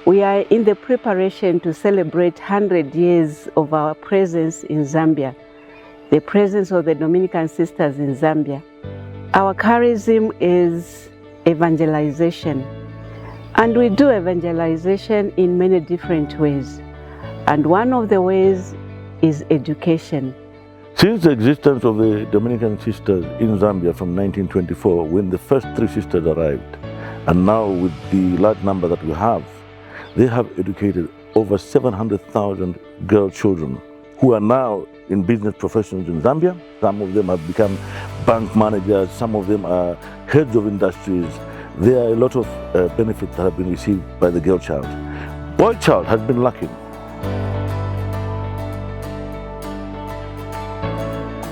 We are in the preparation to celebrate 100 years of our presence in Zambia, the presence of the Dominican sisters in Zambia. Our charism is evangelization, and we do evangelization in many different ways. And one of the ways is education. Since the existence of the Dominican sisters in Zambia from 1924, when the first 3 sisters arrived, and now with the large number that we have, they have educated over 700,000 girl children who are now in business professions in Zambia. Some of them have become bank managers, some of them are heads of industries. There are a lot of benefits that have been received by the girl child. Boy child has been lacking.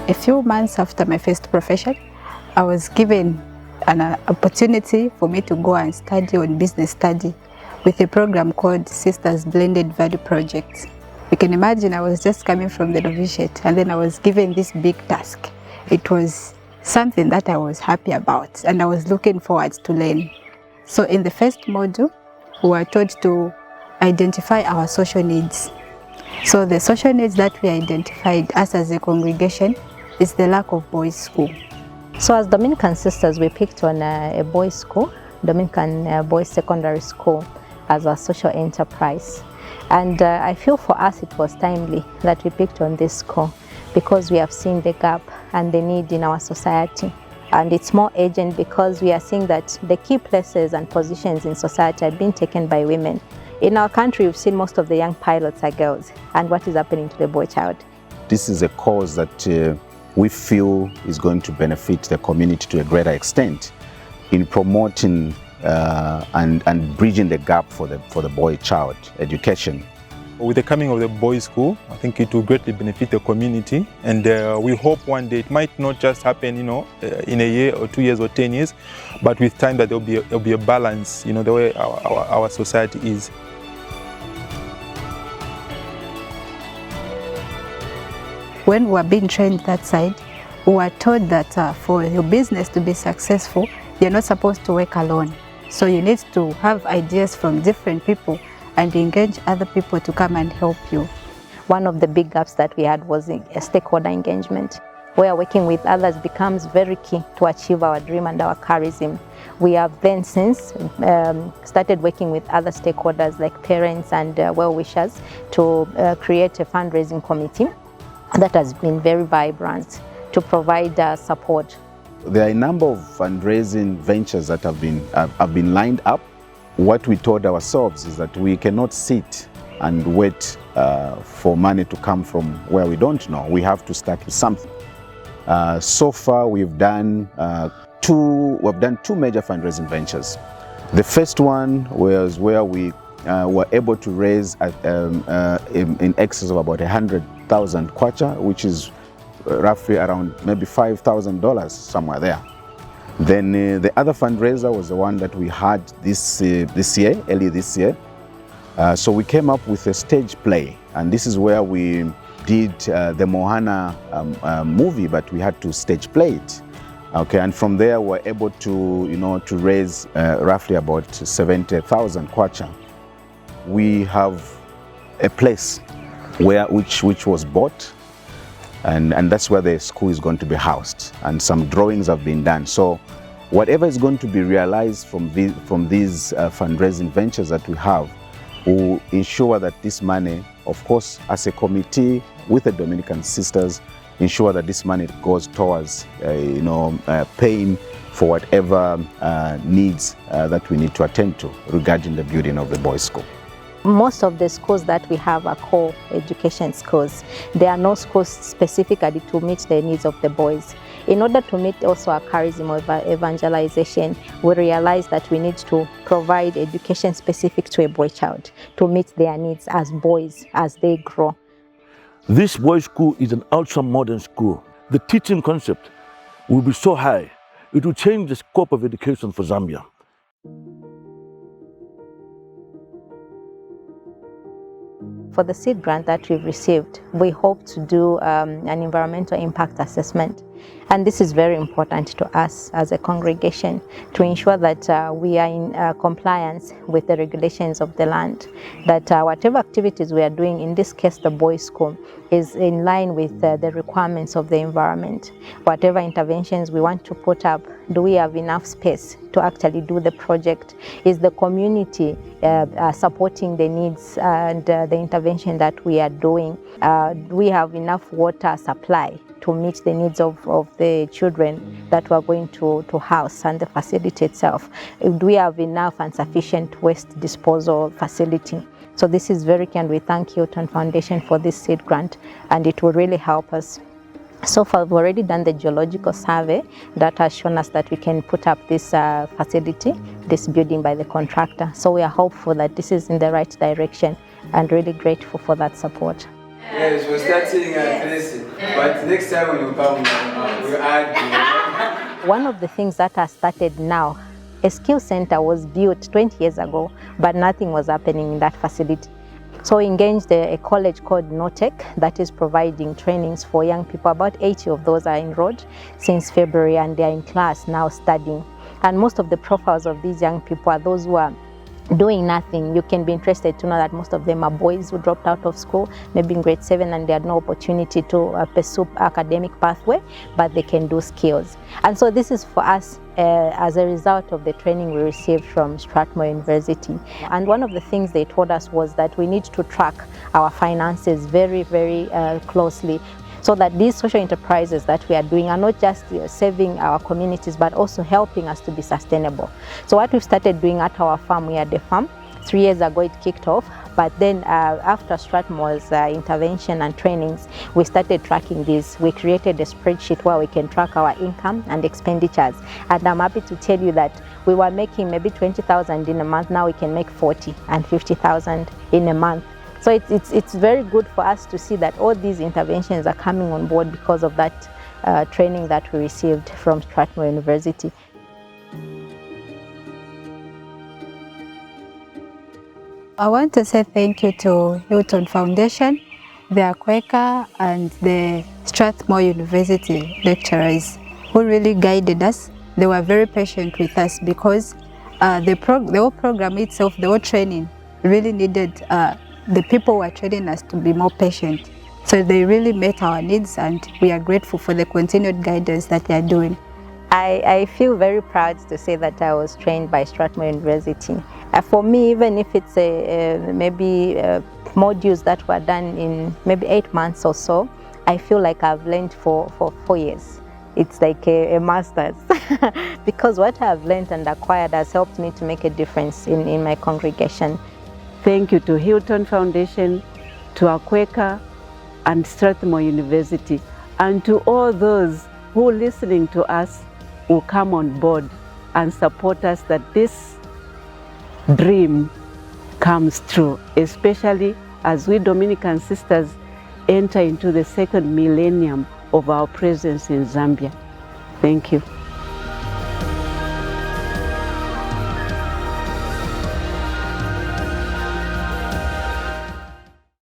A few months after my first profession, I was given an opportunity for me to go and study on business study with a program called Sisters Blended Value Project. You can imagine I was just coming from the novitiate and then I was given this big task. It was something that I was happy about and I was looking forward to learn. So in the first module, we were taught to identify our social needs. So the social needs that we identified us as a congregation is the lack of boys' school. So as Dominican sisters, we picked on a boys' school, Dominican Boys Secondary School, as our social enterprise. And I feel for us it was timely that we picked on this school because we have seen the gap and the need in our society. And it's more urgent because we are seeing that the key places and positions in society are being taken by women. In our country, we've seen most of the young pilots are girls. And what is happening to the boy child? This is a cause that we feel is going to benefit the community to a greater extent in promoting and bridging the gap for the boy child education. With the coming of the boys' school, I think it will greatly benefit the community, and we hope one day it might not just happen, in a year or 2 years or 10 years, but with time that there'll be a balance, the way our society is. When we were being trained that side, we were told that for your business to be successful, you're not supposed to work alone. So you need to have ideas from different people and engage other people to come and help you. One of the big gaps that we had was a stakeholder engagement, where working with others becomes very key to achieve our dream and our charism. We have then since started working with other stakeholders like parents and well-wishers to create a fundraising committee that has been very vibrant to provide support. There are a number of fundraising ventures that have been lined up. What we told ourselves is that we cannot sit and wait for money to come from where we don't know. We have to start with something. So far, we've done two major fundraising ventures. The first one was where we were able to raise in excess of about 100,000 kwacha, which is roughly around maybe $5,000, somewhere there. Then the other fundraiser was the one that we had early this year. So we came up with a stage play, and this is where we did the Mohana movie, but we had to stage play it. Okay, and from there we were able to, to raise roughly about 70,000 kwacha. We have a place which was bought, and that's where the school is going to be housed, and some drawings have been done. So whatever is going to be realized from these fundraising ventures that we have will ensure that this money, of course, as a committee with the Dominican sisters, ensure that this money goes towards paying for whatever needs that we need to attend to regarding the building of the boys' school. Most of the schools that we have are core education schools. There are no schools specifically to meet the needs of the boys. In order to meet also our charism of evangelization, we realize that we need to provide education specific to a boy child to meet their needs as boys as they grow. This boys' school is an ultra-modern school. The teaching concept will be so high, it will change the scope of education for Zambia. For the seed grant that we've received, we hope to do an environmental impact assessment. And this is very important to us as a congregation to ensure that we are in compliance with the regulations of the land, that whatever activities we are doing, in this case the boys' school, is in line with the requirements of the environment. Whatever interventions we want to put up, do we have enough space to actually do the project? Is the community supporting the needs and the intervention that we are doing? Do we have enough water supply to meet the needs of the children that we are going to house and the facility itself? Do we have enough and sufficient waste disposal facility? So this is very key, and we thank Hilton Foundation for this seed grant, and it will really help us. So far, we've already done the geological survey that has shown us that we can put up this facility, this building by the contractor. So we are hopeful that this is in the right direction and really grateful for that support. Yes, we're starting finishing, but next time when you come, we'll add. One of the things that has started now, a skill center was built 20 years ago, but nothing was happening in that facility. So we engaged a college called NOTEC that is providing trainings for young people. About 80 of those are enrolled since February, and they are in class now studying. And most of the profiles of these young people are those who are doing nothing. You can be interested to know that most of them are boys who dropped out of school, maybe in grade 7, and they had no opportunity to pursue academic pathway, but they can do skills. And so this is for us as a result of the training we received from Strathmore University. And one of the things they told us was that we need to track our finances very, very closely, so that these social enterprises that we are doing are not just saving our communities, but also helping us to be sustainable. So what we've started doing at our farm, we had a farm. 3 years ago it kicked off, but then after Strathmore's intervention and trainings, we started tracking this. We created a spreadsheet where we can track our income and expenditures. And I'm happy to tell you that we were making maybe 20,000 in a month. Now we can make 40 and 50,000 in a month. So it's very good for us to see that all these interventions are coming on board because of that training that we received from Strathmore University. I want to say thank you to Hilton Foundation, the Quaker, and the Strathmore University lecturers who really guided us. They were very patient with us because the whole program itself, the whole training, really needed the people who are training us to be more patient. So they really met our needs, and we are grateful for the continued guidance that they are doing. I feel very proud to say that I was trained by Strathmore University. For me, even if it's maybe modules that were done in maybe 8 months or so, I feel like I've learned for 4 years. It's like a master's because what I've learned and acquired has helped me to make a difference in my congregation. Thank you to Hilton Foundation, to our Quaker and Strathmore University, and to all those who are listening to us will come on board and support us that this dream comes true, especially as we Dominican sisters enter into the second millennium of our presence in Zambia. Thank you.